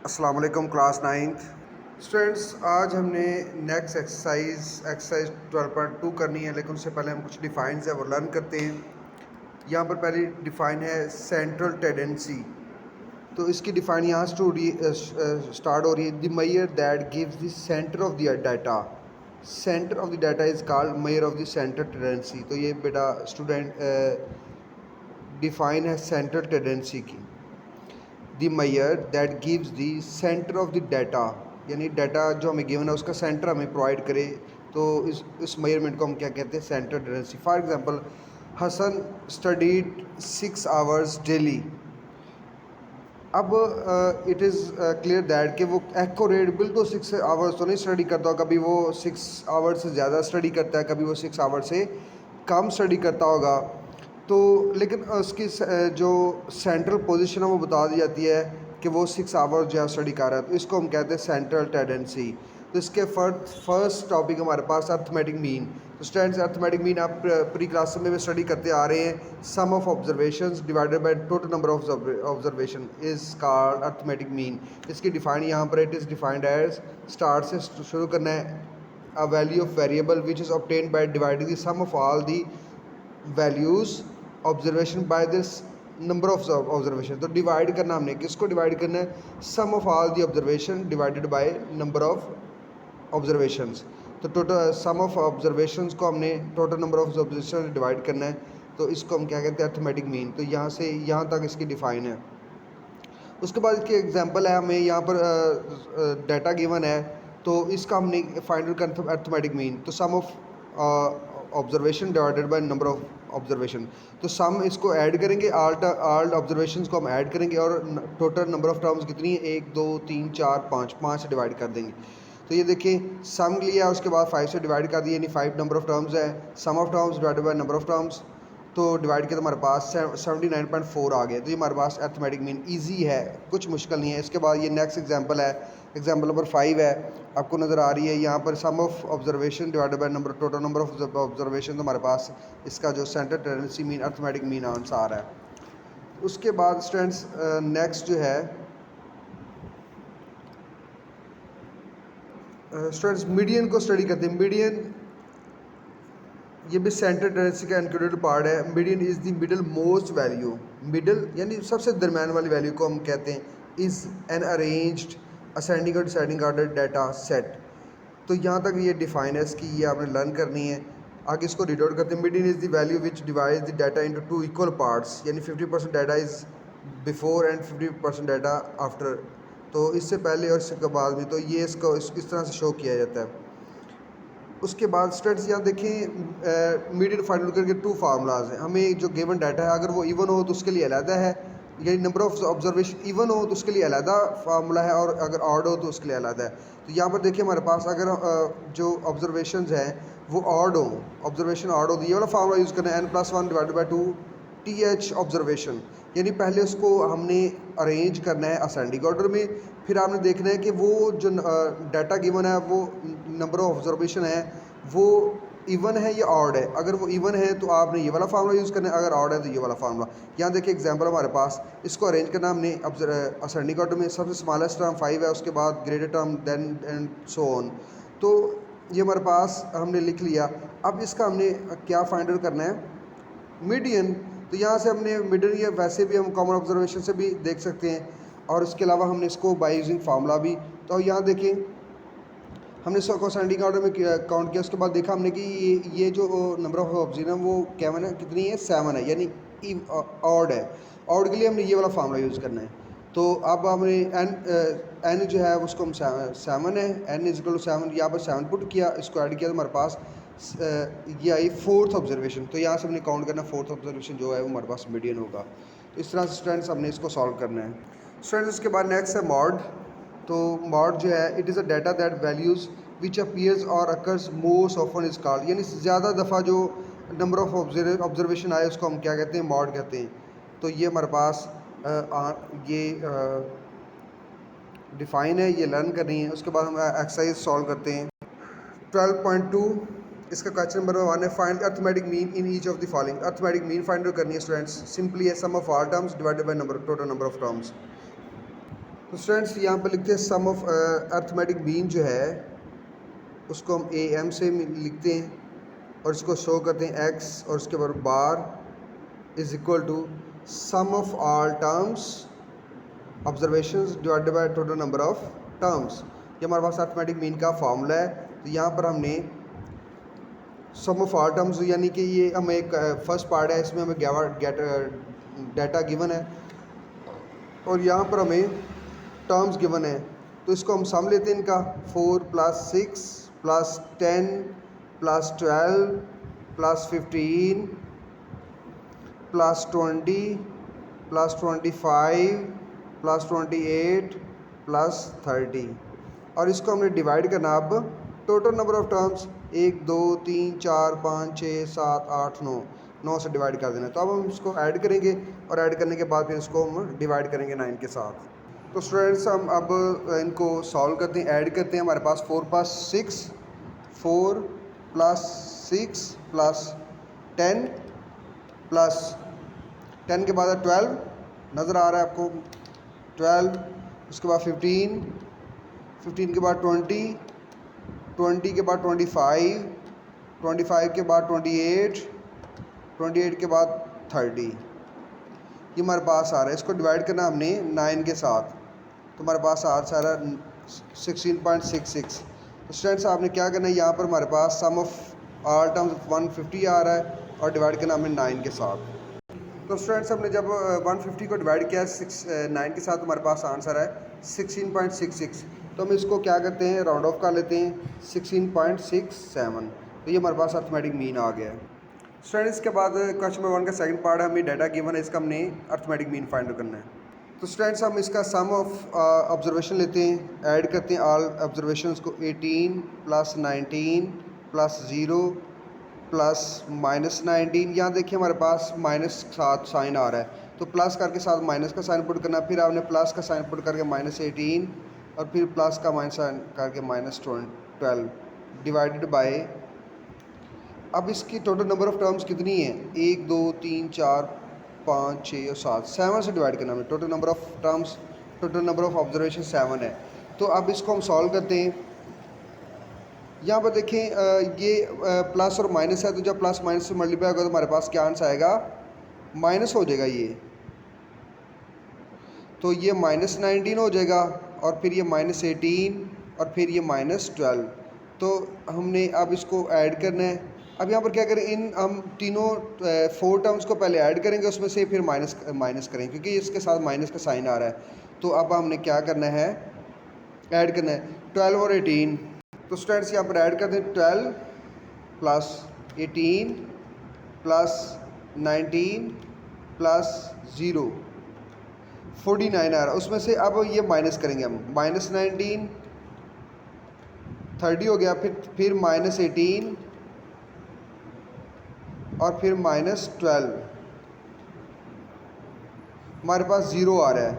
अस्सलाम वालेकुम class ninth students. आज हमने नेक्स्ट एक्सरसाइज 12.2 करनी है, लेकिन उससे पहले हम कुछ डिफाइंस है वो लर्न करते हैं। यहाँ पर पहली डिफाइन है सेंट्रल टेंडेंसी। तो इसकी डिफाइन यहाँ स्टार्ट हो रही है। The measure that gives the centre of the data. Centre of the data is called measure of the central tendency. तो ये बेटा स्टूडेंट डिफाइन है सेंट्रल टेंडेंसी की। The measure that gives the centre of the data, यानी data जो हमें given है उसका सेंटर हमें प्रोवाइड करे, तो इस मेजरमेंट को हम क्या कहते हैं? Centre tendency. For example, Hasan studied 6 hours daily. अब इट इज़ क्लियर दैट कि वो एक्यूरेट बिल्कुल 6 आवर्स तो नहीं स्टडी करता, कभी वो 6 आवर्स से ज़्यादा स्टडी करता है, कभी वो 6 आवर्स से कम स्टडी करता होगा। तो लेकिन उसकी जो सेंट्रल पोजीशन है वो बता दी जाती है कि वो 6 आवर्स जो है स्टडी कर रहा है, तो इसको हम कहते हैं सेंट्रल टेंडेंसी। तो इसके फर्स्ट टॉपिक हमारे पास अर्थमेटिक मीन। तो स्टूडेंट्स, अर्थमेटिक मीन आप प्री क्लास में स्टडी करते आ रहे हैं। Sum of observations divided by total number of observation is called arithmetic mean. इसकी डिफाइन यहाँ पर it is defined as, start से शुरू करना है, a value of variable which is obtained by dividing the sum of all the values observation by this number of observation. तो divide करना हमने, किसको डिवाइड करना है? Sum of all the observation divided by number of observations. तो total sum of observations को हमने total number of observation divide करना है, तो इसको हम क्या कहते हैं? Arithmetic mean. तो यहाँ से यहाँ तक इसकी डिफाइन है। उसके बाद इसकी एग्जांपल है, हमें यहाँ पर डाटा गिवन है, तो इसका हमने फाइंड आउट करना अर्थमेटिक मीन। तो sum of observation divided by number of observation. तो सम इसको ऐड करेंगे, आल ऑब्जर्वेशंस को हम ऐड करेंगे, और टोटल नंबर ऑफ टर्म्स कितनी है? 1 2 3 4 5 से डिवाइड कर देंगे। तो ये देखिए, सम लिया, उसके बाद 5 से डिवाइड कर दिया, यानी 5 नंबर ऑफ टर्म्स है। Sum of terms divided by number of terms, तो डिवाइड किया तो हमारे पास 79.4 आ गया। तो ये हमारे पास अर्थमेटिक मीन ईजी है, कुछ मुश्किल नहीं है। इसके बाद ये नेक्स्ट एग्जांपल है, एग्जांपल नंबर 5 है, आपको नज़र आ रही है यहाँ पर sum of observation divided by number total number of observation. तो हमारे पास इसका जो centre tendency mean arithmetic mean answer है। उसके बाद स्टूडेंट्स नेक्स्ट जो है स्टूडेंट्स मीडियन को स्टडी करते हैं। मीडियन ये भी सेंटर टेंडेंसी का इंक्लूडेड पार्ट है। Median is the middle most value. Middle यानी सबसे दरम्यान वाली वैल्यू को हम कहते हैं इज़ एन अरेंज्ड असेंडिंग और डिसेंडिंग ऑर्डर डाटा सेट। तो यहाँ तक ये डिफाइन है इसकी, ये आपने लर्न करनी है। आगे इसको रीड आउट करते हैं। Median is the value which divides the data into 2 equal parts, यानी 50% data is before and 50% data after. तो इससे पहले और इसके बाद में, तो ये इसको इस तरह से शो किया जाता है। उसके बाद स्टूडेंट्स यहाँ देखें, मीडियन फाइंड आउट करके 2 फार्मूलाज हैं। हमें जो गिवन डाटा है, अगर वो इवन हो तो उसके लिए अलहदा है, यानी नंबर ऑफ ऑब्जर्वेशन इवन हो तो उसके लिए अलहदा फार्मूला है, और अगर ऑड हो तो उसके लिए अलहदा है। तो यहाँ पर देखिए हमारे पास अगर जो ऑब्जर्वेशन हैं वो ऑड हो, ऑब्जर्वेशन ऑड हो, तो ये वाला फार्मूला यूज़ करना है, n+1 divided by 2 TH observation. यानी पहले उसको हमने अरेंज करना है असेंडिंग ऑर्डर में, फिर आपने देखना है कि वो जो डाटा गिवन है, वो नंबर ऑफ ऑब्जर्वेशन है, वो इवन है या ऑड है। अगर वो इवन है तो आपने ये वाला फार्मूला यूज़ करना है, अगर ऑड है तो ये वाला फार्मूला। यहाँ देखिए एग्जांपल हमारे पास, इसको अरेंज करना हमने असेंडिंग ऑर्डर में। सबसे स्मॉलेस्ट टर्म 5 है, उसके बाद greater term than and so on. तो ये हमारे पास हमने लिख लिया। अब इसका हमने क्या फाइंड आउट करना है? मीडियन। तो यहाँ से हमने मीडियन, या वैसे भी हम कॉमन ऑब्जर्वेशन से भी देख सकते हैं, और इसके अलावा हमने इसको बाय यूजिंग फार्मूला भी। तो यहाँ देखिए हमने इसको असेंडिंग ऑर्डर में काउंट किया, उसके बाद देखा हमने कि ये जो नंबर ऑफ ऑब्जर्वेशन वो क्या है, कितनी है? 7 है, यानी ऑड है। ऑड के लिए हमने ये वाला फार्मूला यूज़ करना है। तो अब हमने एन जो है उसको हम 7 है, n इज इक्वल टू 7, यहाँ पर 7 पुट किया, इसको ऐड किया तो हमारे पास ये आई 4th ऑब्जर्वेशन। तो यहाँ से हमने काउंट करना 4th ऑब्जर्वेशन जो है वो हमारे पास मीडियन होगा। तो इस तरह से स्टूडेंट्स हमने इसको सॉल्व करना है। स्टूडेंट्स उसके बाद नेक्स्ट है मॉड। तो मॉड जो है it is a data that values which appears और occurs most often is called, यानी ज़्यादा दफ़ा जो नंबर ऑफ ऑब्जर्वेशन आए उसको हम क्या कहते हैं? मॉड कहते हैं। तो ये हमारे पास ये डिफ़ाइन है, ये लर्न करनी है। उसके बाद हम एक्सरसाइज सॉल्व करते हैं। 12.2 इसका क्वेश्चन नंबर 1 है, find arithmetic mean in each of the following. Arithmetic mean find करनी है स्टूडेंट्स, सिंपली है sum of all terms divided by number total number of terms. तो स्टूडेंट्स यहाँ पर लिखते हैं सम ऑफ अर्थमेटिक मीन जो है उसको हम ए एम से लिखते हैं और इसको शो करते हैं एक्स और उसके बाद bar is equal to sum of all terms observations divided by total number of terms. ये हमारे पास अर्थमेटिक मीन का फार्मूला है। तो यहाँ पर हमने सम ऑफ ऑल टर्म्स यानी कि ये हमें एक फर्स्ट पार्ट है, इसमें हमें डाटा गिवन है और यहाँ पर हमें टर्म्स गिवन है। तो इसको हम सम लेते हैं इनका 4 + 6 + 10 + 12 + 15 + 20 + 25 + 28 + 30 और इसको हमने डिवाइड करना अब टोटल नंबर ऑफ टर्म्स 1 2 3 4 5 6 7 8 9 9 से डिवाइड कर देना। तो अब हम इसको ऐड करेंगे और ऐड करने के बाद फिर इसको हम डिवाइड करेंगे 9 के साथ। तो स्टूडेंट्स हम अब इनको सॉल्व करते हैं, ऐड करते हैं। हमारे पास 4 + 6 4 + 6 + 10 + 10 के बाद 12 नज़र आ रहा है आपको 12, उसके बाद 15 15 के बाद 20 20 के बाद 25 25 के बाद 28 28 के बाद 30। ये हमारे पास आ रहा है। इसको डिवाइड करना हमने 9 के साथ, तो हमारे पास आ रहा है 16.66। तो स्टूडेंट्स आपने क्या करना है, यहाँ पर हमारे पास सम ऑफ ऑल टर्म्स 150 आ रहा है और डिवाइड करना हमने 9 के साथ। तो स्टूडेंट्स हमने जब 150 को डिवाइड किया 9 के साथ, हमारे पास आंसर है 16.66। तो हम इसको क्या करते हैं, राउंड ऑफ कर लेते हैं 16.67। तो ये हमारे पास अर्थमेटिक मीन आ गया है। स्टूडेंट्स इसके बाद क्वेश्चन नंबर 1 का सेकंड पार्ट है, हमें डाटा गिवन है, इसका हमने अर्थमेटिक मीन फाइंड करना है। तो स्टूडेंट्स हम इसका सम ऑफ ऑब्जर्वेशन लेते हैं, ऐड करते हैं ऑल ऑब्जर्वेशंस को 18 + 19 + 0 + -19। यहाँ देखिए हमारे पास माइनस साथ साइन आ रहा है, तो प्लस करके साथ माइनस का साइन पुट करना, फिर आपने प्लस का साइन पुट करके -18 और फिर प्लस का माइनस साइन करके -12 डिवाइडेड बाय। अब इसकी टोटल नंबर ऑफ टर्म्स कितनी है, 1 2 3 4 5 6 और 7, 7 से डिवाइड करना है। Total number of terms, total number of observation 7 है। तो अब इसको हम सॉल्व करते हैं। यहाँ पर देखें ये प्लस और माइनस है, तो जब प्लस माइनस से मल्टीप्लाई होगा तो हमारे पास क्या आंसर आएगा, माइनस हो जाएगा ये। तो ये -19 हो जाएगा और फिर ये -18 और फिर ये -12। तो हमने अब इसको ऐड करना है। अब यहाँ पर क्या करें, इन हम तीनों 4 टर्म्स को पहले ऐड करेंगे, उसमें से फिर माइनस करेंगे क्योंकि इसके साथ माइनस का साइन आ रहा है। तो अब हमने क्या करना है, ऐड करना है 12 और 18। तो स्टूडेंट्स यहाँ पर ऐड करते हैं 12 + 18 + 19 + 0 49 आ रहा है। उसमें से अब ये माइनस करेंगे हम, -19 30 हो गया, फिर -18 और फिर -12। हमारे पास 0 आ रहा है।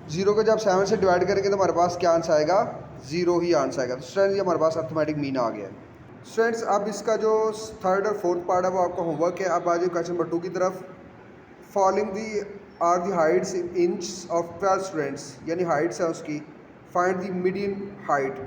0 को जब 7 से डिवाइड करेंगे तो हमारे पास क्या आंसर आएगा, 0 ही आंसर आएगा। तो स्टूडेंट्स ये हमारे पास अर्थमेटिक मीन आ गया है। स्टूडेंट्स अब इसका जो थर्ड और फोर्थ पार्ट है वो आपका होमवर्क है। अब आ जाए क्वेश्चन नंबर 2 की तरफ। Following the are the heights in inch of 12 students, यानी हाइट्स है उसकी। फाइंड दी मीडियन हाइट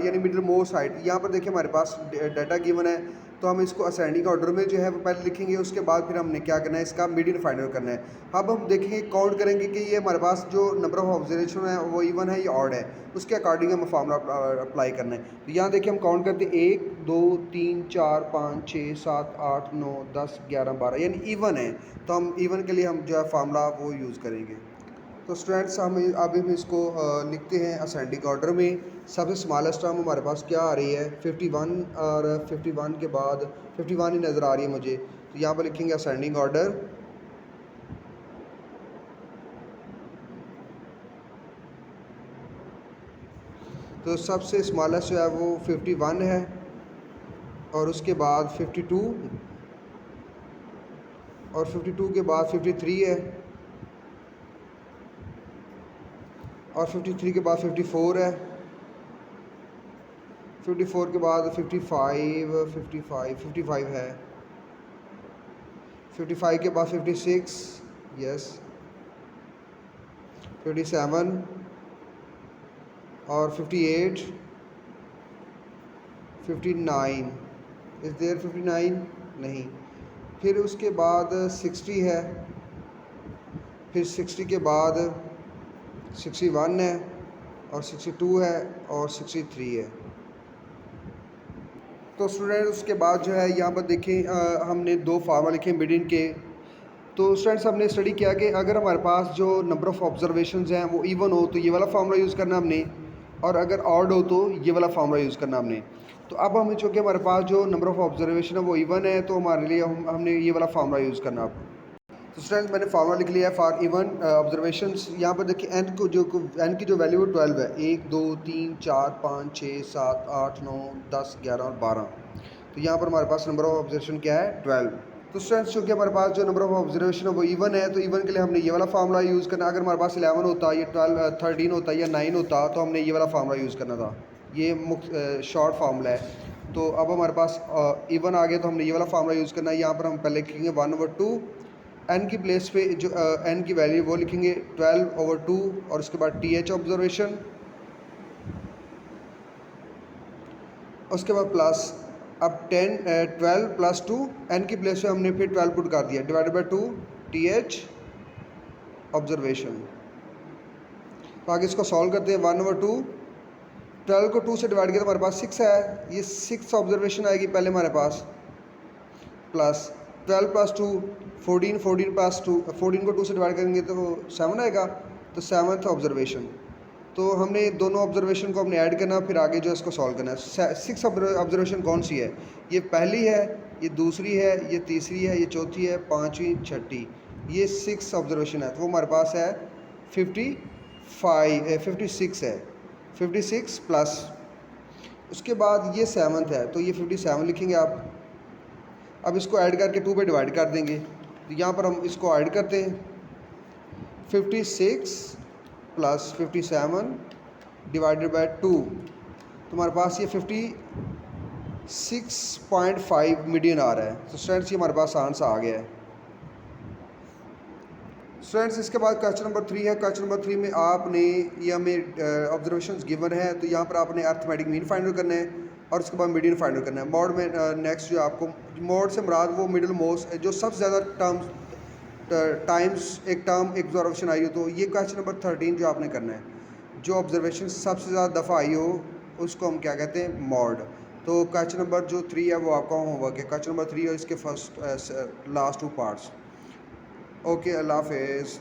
यानी मिडिल मोस्ट हाइट। यहाँ पर देखिए हमारे पास डाटा गिवन है, तो हम इसको असेंडिंग ऑर्डर में जो है वो पहले लिखेंगे, उसके बाद फिर हमने क्या करना है, इसका मीडियन फाइंड आउट करना है। अब हम देखेंगे, काउंट करेंगे कि ये हमारे पास जो नंबर ऑफ ऑब्जर्वेशन है वो इवन है या ऑड है, उसके अकॉर्डिंग हम फार्मूला अप्लाई करना है। तो यहाँ देखिए हम काउंट करते हैं 1 2 3 4 5 6 7 8 9 10 11 12, यानी इवन है। तो हम इवन के लिए हम जो है फार्मूला वो यूज़ करेंगे। तो स्टूडेंट्स हम अभी हम इसको लिखते हैं असेंडिंग ऑर्डर में। सबसे स्मॉलेस्ट टर्म हमारे पास क्या आ रही है, 51, और 51 के बाद 51 ही नज़र आ रही है मुझे। तो यहाँ पर लिखेंगे असेंडिंग ऑर्डर। तो सबसे स्मॉलेस्ट जो है वो 51 है और उसके बाद 52 और 52 के बाद 53 है और 53 के बाद 54 है, 54 के बाद 55 है, 55 के बाद 56, यस, 57, और 58, 59 इज़ देयर 59 नहीं। फिर उसके बाद 60 है, फिर 60 के बाद 61 है और 62 है और 63 है। तो स्टूडेंट उसके बाद जो है यहाँ पर देखें हमने दो फार्मूला लिखे मीडियन के। तो स्टूडेंट्स हमने स्टडी किया कि अगर हमारे पास जो नंबर ऑफ़ ऑब्जर्वेशंस हैं वो इवन हो तो ये वाला फार्मूला यूज़ करना हमने, और अगर ऑड हो तो ये वाला फार्मूला यूज़ करना हमने। तो अब हमें चूँकि हमारे पास जो नंबर ऑफ़ ऑब्जर्वेशन है वो इवन है तो हमारे लिए हमने ये वाला फार्मूला यूज़ करना। अब तो स्टूडेंट्स मैंने फार्मूला लिख लिया है फॉर इवन ऑब्जर्वेशंस। यहाँ पर देखिए एन की जो वैल्यू है 12 है, 1 2 3 4 5 6 7 8 9 10 11 और 12। तो यहाँ पर हमारे पास नंबर ऑफ ऑब्जर्वेशन क्या है 12। तो स्टूडेंट्स चूँकि हमारे पास जो नंबर ऑफ ऑब्जर्वेशन है वो इवन है तो इवन के लिए हमने ये वाला फार्मूला यूज़ करना। अगर हमारे पास 11 होता या 12 13 होता या 9 होता तो हमने ये वाला फार्मूला यूज़ करना था। ये शॉर्ट फार्मूला है। तो अब हमारे पास इवन आ गया तो हमने ये वाला फार्मूला यूज़ करना है। यहाँ पर हम पहले लिखेंगे 1/2, एन की प्लेस पे जो एन की वैल्यू वो लिखेंगे 12/2 और उसके बाद TH ऑब्जर्वेशन, उसके बाद प्लस अब 12 + 2 एन की प्लेस पे हमने फिर 12 पुट कर दिया /2 TH ऑब्जर्वेशन। तो आगे इसको सॉल्व करते हैं। 1/2, 12 को 2 से डिवाइड किया तो हमारे पास 6 है, ये 6 ऑब्जर्वेशन आएगी पहले हमारे पास, प्लस 12 + 2 14, 14 + 2 14 को 2 से डिवाइड करेंगे तो 7 आएगा, तो 7th ऑब्जर्वेशन। तो हमने दोनों ऑब्जर्वेशन को हमने ऐड करना, फिर आगे जो इसको सॉल्व करना है। 6 ऑब्जर्वेशन कौन सी है? ये पहली है, ये दूसरी है, ये तीसरी है, ये चौथी है, पाँचवीं, छठी, ये 6 ऑब्जर्वेशन है। तो वो हमारे पास है 56 है, 56 प्लस उसके बाद ये 7th है तो ये 57 लिखेंगे आप। अब इसको ऐड करके 2 पे डिवाइड कर देंगे तो यहाँ पर हम इसको ऐड करते हैं 56 + 57 / 2, तो हमारे पास ये 56.5 मिलियन आ रहा है। तो स्टूडेंट्स ये हमारे पास आंसर आ गया है। स्टूडेंट्स इसके बाद क्वेश्चन नंबर 3 है। क्वेश्चन नंबर 3 में आपने ये हमें ऑब्जर्वेशंस गिवन है तो यहाँ पर आपने अर्थमेटिक मीन फाइंड आउट करना है और उसके बाद मीडियन फाइंड आउट करना है। मॉड में नेक्स्ट जो आपको मॉड से मुराद वो मिडिल मोस्ट जो सबसे ज़्यादा टाइम्स एक ऑब्जर्वेशन आई हो, तो ये क्वेश्चन नंबर 13 जो आपने करना है, जो ऑब्जर्वेशन सबसे ज़्यादा दफ़ा आई हो उसको हम क्या कहते हैं? मॉड। तो क्वेश्चन नंबर जो 3 है वो आपका होमवर्क है, क्वेश्चन नंबर 3 और इसके फर्स्ट लास्ट 2 पार्ट्स। ओके, अल्लाह हाफिज़।